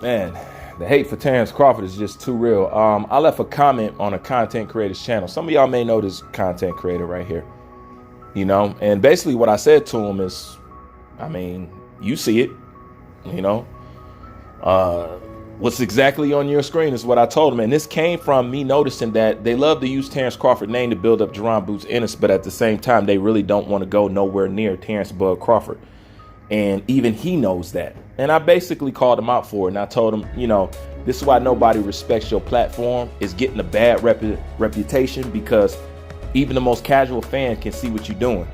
Man, the hate for Terrence Crawford is just too real. I left a comment on a content creator's channel. Some of y'all may know this content creator right here, and basically what I said to him is, you see it, what's exactly on your screen is what I told him. And this came from me noticing that they love to use Terrence Crawford's name to build up Jerron Boots Ennis, but at the same time, they really don't want to go nowhere near Terrence Bud Crawford. And even he knows that. And I basically called him out for it. And I told him, this is why nobody respects your platform, is getting a bad reputation, because even the most casual fan can see what you're doing.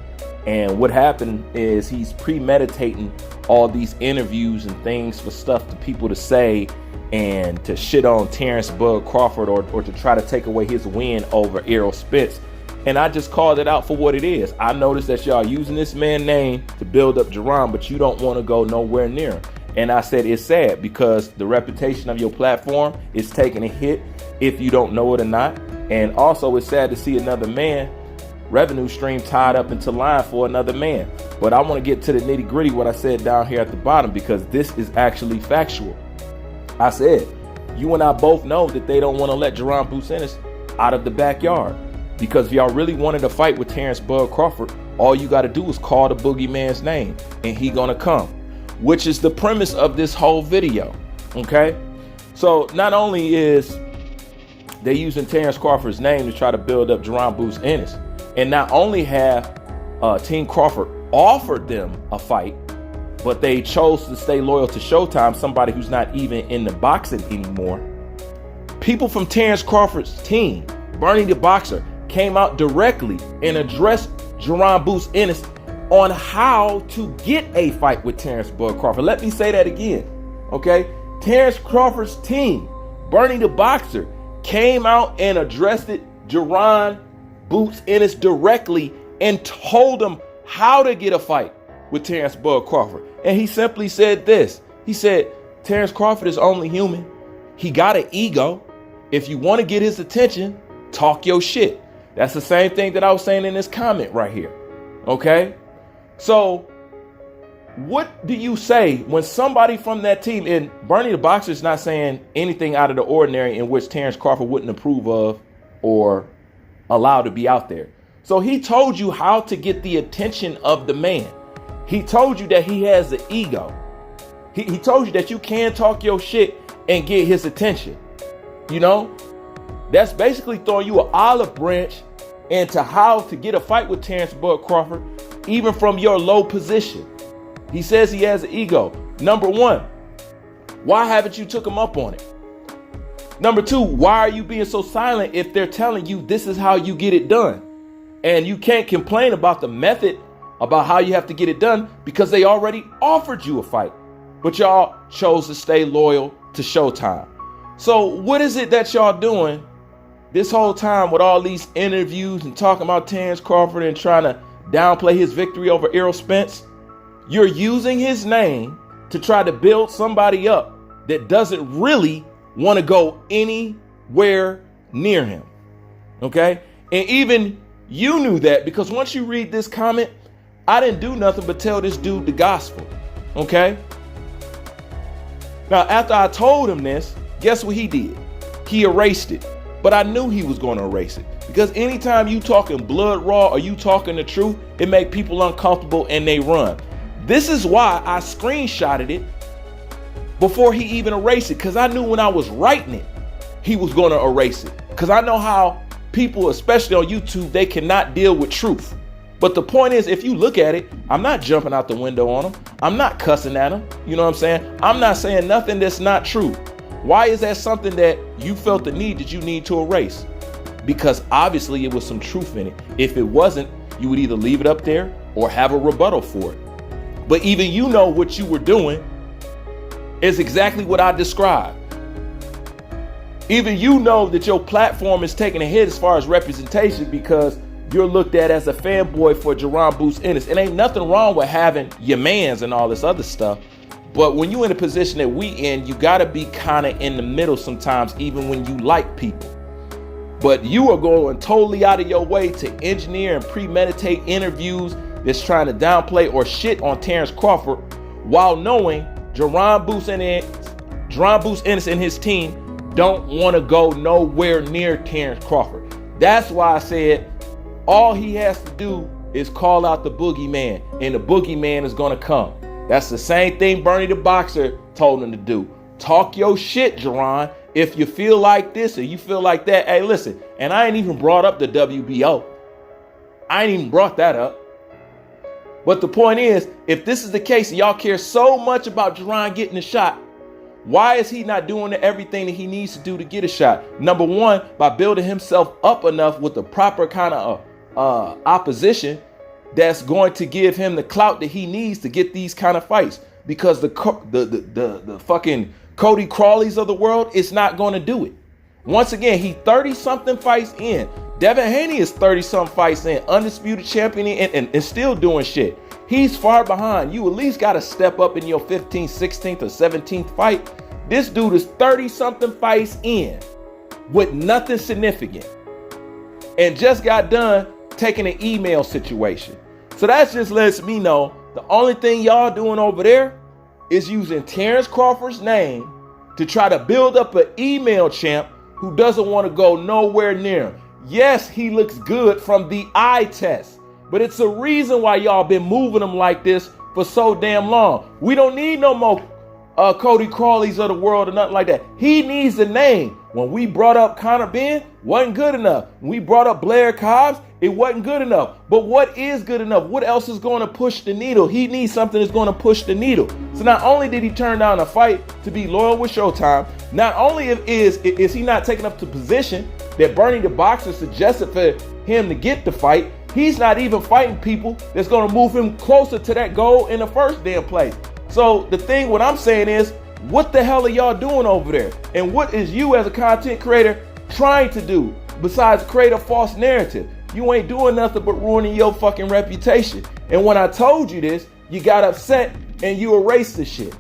And what happened is he's premeditating all these interviews and things for stuff to people to say and to shit on Terrence Bud Crawford or to try to take away his win over Errol Spence. And I just called it out for what it is. I noticed that y'all using this man's name to build up Jerron, but you don't want to go nowhere near him. And I said it's sad because the reputation of your platform is taking a hit if you don't know it or not. And also it's sad to see another man revenue stream tied up into line for another man. But I want to get to the nitty gritty, what I said down here at the bottom, because this is actually factual. I said, you and I both know that they don't want to let Jerron Boots Ennis out of the backyard. Because if y'all really wanted to fight with Terrence Bud Crawford, all you got to do is call the boogeyman's name and he gonna come, which is the premise of this whole video. Okay, so not only is they using Terrence Crawford's name to try to build up Jerron Boots Ennis, and not only have Team Crawford offered them a fight, but they chose to stay loyal to Showtime, somebody who's not even in the boxing anymore. People from Terrence Crawford's team, Bernie the Boxer, came out directly and addressed Jerron Boots Ennis on how to get a fight with Terrence Bud Crawford. Let me say that again, okay? Terrence Crawford's team, Bernie the Boxer, came out and addressed Jerron Boots Ennis directly and told him how to get a fight with Terrence Bud Crawford. And he simply said this. He said, Terrence Crawford is only human. He got an ego. If you want to get his attention, talk your shit. That's the same thing that I was saying in this comment right here. Okay? So what do you say when somebody from that team, and Bernie the Boxer is not saying anything out of the ordinary in which Terrence Crawford wouldn't approve of or allow to be out there. So he told you how to get the attention of the man. He told you that he has the ego. He told you that you can talk your shit and get his attention. That's basically throwing you an olive branch into how to get a fight with Terrence Bud Crawford, even from your low position. He says he has an ego. Number one, why haven't you took him up on it? Number two, why are you being so silent if they're telling you this is how you get it done? And you can't complain about the method, about how you have to get it done, because they already offered you a fight. But y'all chose to stay loyal to Showtime. So what is it that y'all doing this whole time with all these interviews and talking about Terrence Crawford and trying to downplay his victory over Errol Spence? You're using his name to try to build somebody up that doesn't really want to go anywhere near him. Okay? And even you knew that, because once you read this comment, I didn't do nothing but tell this dude the gospel. Okay? Now, after I told him this, guess what he did? He erased it. But I knew he was going to erase it, because anytime you talking blood raw or you talking the truth, it make people uncomfortable and they run. This is why I screenshotted it before he even erased it, because I knew when I was writing it, he was going to erase it. Because I know how people, especially on YouTube, they cannot deal with truth. But the point is, if you look at it, I'm not jumping out the window on him. I'm not cussing at him. You know what I'm saying? I'm not saying nothing that's not true. Why is that something that you felt the need that you need to erase? Because obviously it was some truth in it. If it wasn't, you would either leave it up there or have a rebuttal for it. But even you know what you were doing is exactly what I described. Even you know that your platform is taking a hit as far as representation, because you're looked at as a fanboy for Jerron Boots Ennis. It ain't nothing wrong with having your mans and all this other stuff. But when you're in a position that we in, you got to be kind of in the middle sometimes, even when you like people. But you are going totally out of your way to engineer and premeditate interviews that's trying to downplay or shit on Terrence Crawford, while knowing Jerron Jerron Boots Ennis and his team don't want to go nowhere near Terrence Crawford. That's why I said all he has to do is call out the boogeyman, and the boogeyman is going to come. That's the same thing Bernie the Boxer told him to do. Talk your shit, Jerron. If you feel like this or you feel like that, hey, listen, and I ain't even brought up the WBO. I ain't even brought that up. But the point is, if this is the case, and y'all care so much about Jerron getting a shot, why is he not doing everything that he needs to do to get a shot? Number one, by building himself up enough with the proper kind of opposition that's going to give him the clout that he needs to get these kind of fights. Because the fucking Cody Crawleys of the world is not going to do it. Once again, he 30-something fights in. Devin Haney is 30-something fights in, undisputed champion and still doing shit. He's far behind. You at least got to step up in your 15th, 16th, or 17th fight. This dude is 30-something fights in with nothing significant and just got done taking an email situation. So that just lets me know the only thing y'all doing over there is using Terrence Crawford's name to try to build up an email champ who doesn't want to go nowhere near him. Yes, he looks good from the eye test, but it's a reason why y'all been moving him like this for so damn long. We don't need no more Cody Crawleys of the world or nothing like that. He needs a name. When we brought up Conor Benn, wasn't good enough. When we brought up Blair Cobbs, it wasn't good enough. But what is good enough? What else is going to push the needle? He needs something that's going to push the needle. So not only did he turn down a fight to be loyal with Showtime, not only is he not taking up the position that Bernie the Boxer suggested for him to get the fight, he's not even fighting people that's going to move him closer to that goal in the first damn place. So the thing, what I'm saying is, what the hell are y'all doing over there? And what is you as a content creator trying to do besides create a false narrative? You ain't doing nothing but ruining your fucking reputation. And when I told you this, you got upset and you erased the shit.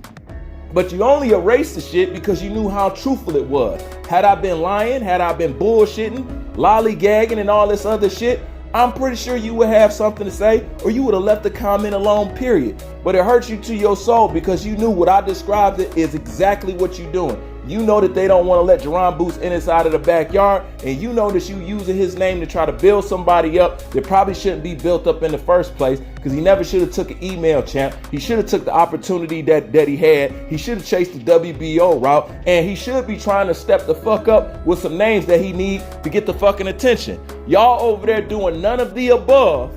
But you only erased the shit because you knew how truthful it was. Had I been lying, had I been bullshitting, lollygagging and all this other shit, I'm pretty sure you would have something to say, or you would have left the comment alone, period. But it hurts you to your soul because you knew what I described it is exactly what you're doing. You know that they don't want to let Jerron Boots in inside of the backyard, and you know that you using his name to try to build somebody up that probably shouldn't be built up in the first place, because he never should have took an email champ. He should have took the opportunity that he had. He should have chased the WBO route, and he should be trying to step the fuck up with some names that he needs to get the fucking attention. Y'all over there doing none of the above,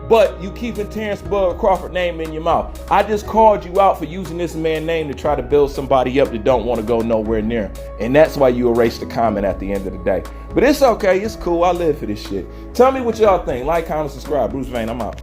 but you keeping Terrence Crawford name in your mouth. I just called you out for using this man's name to try to build somebody up that don't want to go nowhere near him. And that's why you erased the comment at the end of the day. But it's okay. It's cool. I live for this shit. Tell me what y'all think. Like, comment, subscribe. Bruce Vane, I'm out.